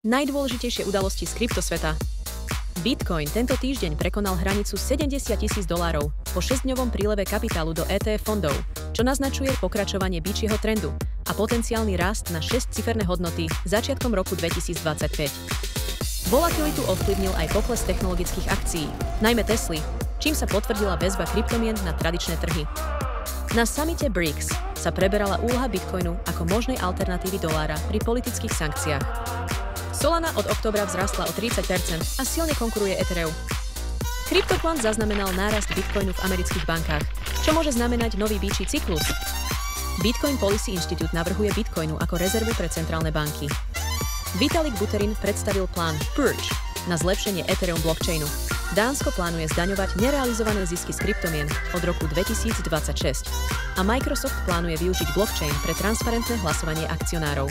Najdôležitejšie udalosti z kryptosveta. Bitcoin tento týždeň prekonal hranicu $70 000 po 6-dňovom príleve kapitálu do ETF fondov, čo naznačuje pokračovanie bičieho trendu a potenciálny rast na 6-ciferné hodnoty začiatkom roku 2025. Volatilitu ovplyvnil aj pokles technologických akcií, najmä Tesly, čím sa potvrdila väzba kryptomien na tradičné trhy. Na samite BRICS sa preberala úloha Bitcoinu ako možnej alternatívy dolára pri politických sankciách. Solana od októbra vzrastla o 30% a silne konkuruje Ethereum. CryptoQuant zaznamenal nárast Bitcoinu v amerických bankách, čo môže znamenať nový bičí cyklus. Bitcoin Policy Institute navrhuje Bitcoinu ako rezervu pre centrálne banky. Vitalik Buterin predstavil plán Purge na zlepšenie Ethereum blockchainu. Dánsko plánuje zdaňovať nerealizované zisky z kryptomien od roku 2026 a Microsoft plánuje využiť blockchain pre transparentné hlasovanie akcionárov.